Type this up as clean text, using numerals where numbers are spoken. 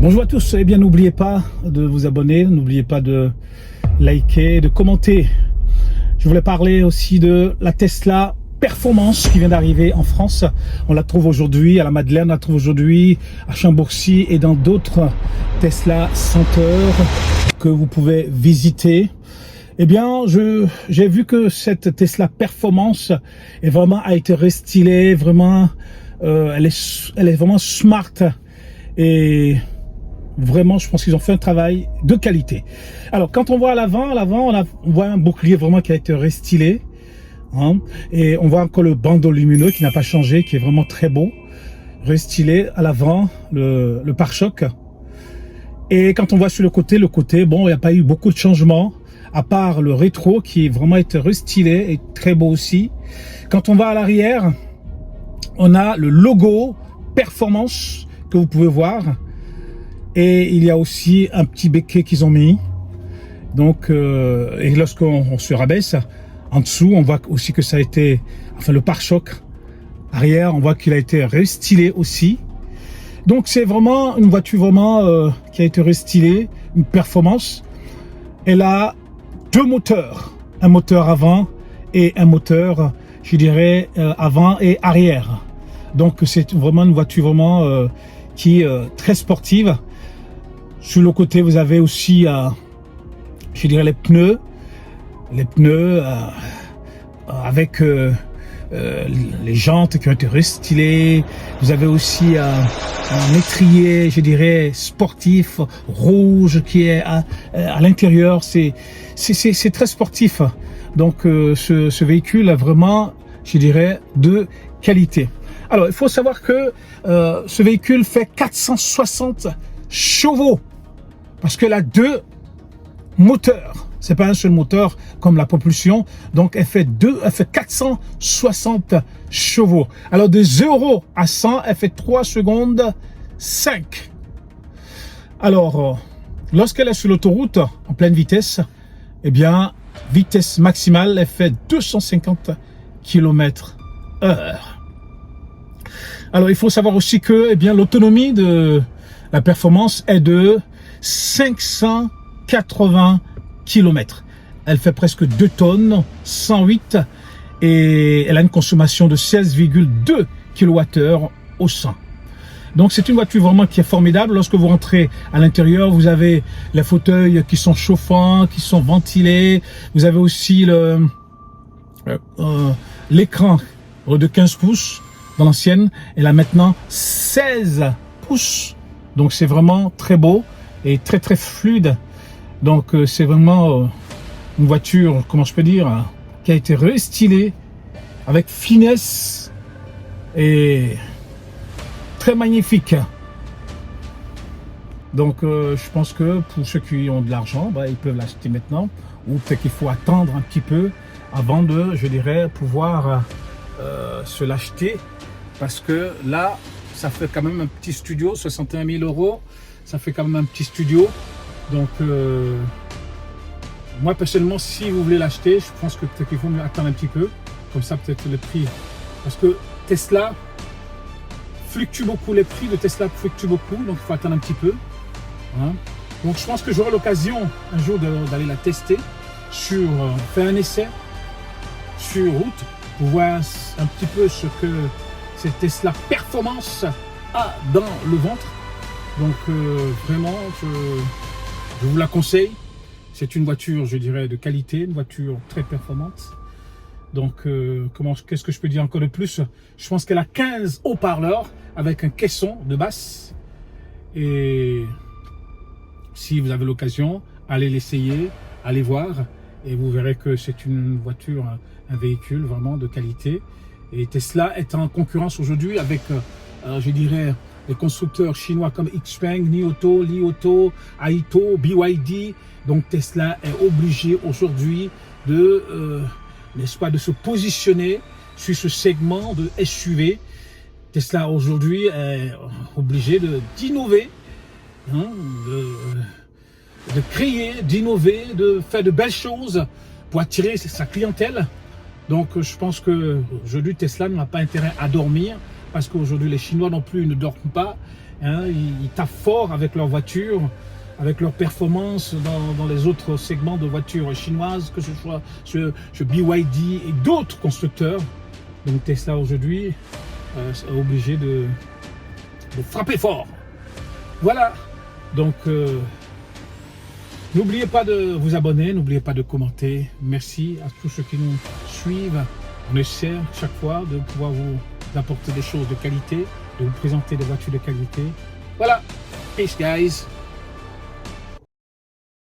Bonjour à tous, eh bien n'oubliez pas de vous abonner, n'oubliez pas de liker, de commenter. Je voulais parler aussi de la Tesla Performance qui vient d'arriver en France. On la trouve aujourd'hui à la Madeleine, on la trouve aujourd'hui à Chambourcy et dans d'autres Tesla Center que vous pouvez visiter. Eh bien, j'ai vu que cette Tesla Performance a été restylée, vraiment, elle est vraiment smart et vraiment, je pense qu'ils ont fait un travail de qualité. Alors, quand on voit à l'avant, on voit un bouclier vraiment qui a été restylé. Hein, et on voit encore le bandeau lumineux qui n'a pas changé, qui est vraiment très beau. Restylé à l'avant, le pare-choc. Et quand on voit sur le côté, bon, il n'y a pas eu beaucoup de changements, à part le rétro qui est vraiment été restylé et très beau aussi. Quand on va à l'arrière, on a le logo Performance que vous pouvez voir. Et il y a aussi un petit béquet qu'ils ont mis. Donc, et lorsqu'on se rabaisse, en dessous, on voit aussi que ça a été, enfin le pare-choc arrière, on voit qu'il a été restylé aussi. Donc c'est vraiment une voiture qui a été restylée, une performance. Elle a deux moteurs, un moteur avant et un moteur, je dirais, avant et arrière. Donc c'est vraiment une voiture qui est très sportive. Sur le côté, vous avez aussi, je dirais, les pneus avec les jantes qui ont été restylées. Vous avez aussi un étrier, je dirais, sportif, rouge qui est à l'intérieur. C'est très sportif. Donc, ce véhicule a vraiment, je dirais, de qualité. Alors, il faut savoir que ce véhicule fait 460 chevaux. Parce qu'elle a deux moteurs. C'est pas un seul moteur comme la propulsion. Donc, elle fait 460 chevaux. Alors, de 0 à 100, elle fait 3 secondes 5. Alors, lorsqu'elle est sur l'autoroute en pleine vitesse, eh bien, vitesse maximale, elle fait 250 km/h. Alors, il faut savoir aussi que, eh bien, l'autonomie de la performance est de 580 km. Elle fait presque 2 tonnes, 108, et elle a une consommation de 16,2 kWh au 100. Donc c'est une voiture vraiment qui est formidable. Lorsque vous rentrez à l'intérieur, vous avez les fauteuils qui sont chauffants, qui sont ventilés. Vous avez aussi l'écran de 15 pouces dans l'ancienne. Elle a maintenant 16 pouces. Donc c'est vraiment très beau et très très fluide. Donc c'est vraiment une voiture, comment je peux dire, qui a été restylée avec finesse et très magnifique. Donc je pense que pour ceux qui ont de l'argent, ils peuvent l'acheter maintenant, ou peut-être qu'il faut attendre un petit peu avant de, je dirais, pouvoir se l'acheter, parce que là ça fait quand même un petit studio, 61 000 €. Ça fait quand même un petit studio. Donc, moi personnellement, si vous voulez l'acheter, je pense que peut-être qu'il faut attendre un petit peu. Comme ça, peut-être le prix. Parce que Tesla fluctue beaucoup, les prix de Tesla fluctuent beaucoup. Donc, il faut attendre un petit peu. Hein. Donc, je pense que j'aurai l'occasion un jour d'aller la tester, faire un essai sur route pour voir un petit peu ce que cette Tesla Performance a dans le ventre. Donc vraiment, je vous la conseille. C'est une voiture, je dirais, de qualité, une voiture très performante. Donc, qu'est-ce que je peux dire encore de plus? Je pense qu'elle a 15 haut-parleurs avec un caisson de basse. Et si vous avez l'occasion, allez l'essayer, allez voir. Et vous verrez que c'est une voiture, un véhicule vraiment de qualité. Et Tesla est en concurrence aujourd'hui avec, je dirais, les constructeurs chinois comme XPeng, Li Auto, Aito, BYD. Donc Tesla est obligé aujourd'hui de se positionner sur ce segment de SUV. Tesla aujourd'hui est obligé d'innover, hein, de créer, d'innover, de faire de belles choses pour attirer sa clientèle. Donc je pense que aujourd'hui Tesla n'a pas intérêt à dormir, parce qu'aujourd'hui les Chinois non plus ne dorment pas, hein, ils taffent fort avec leur voiture, avec leur performance dans les autres segments de voitures chinoises, que ce soit chez BYD et d'autres constructeurs. Donc Tesla aujourd'hui est obligé de frapper fort. Voilà, donc n'oubliez pas de vous abonner, n'oubliez pas de commenter. Merci à tous ceux qui nous suivent. On essaie chaque fois de pouvoir vous apporter des choses de qualité, de vous présenter des voitures de qualité. Voilà, peace guys.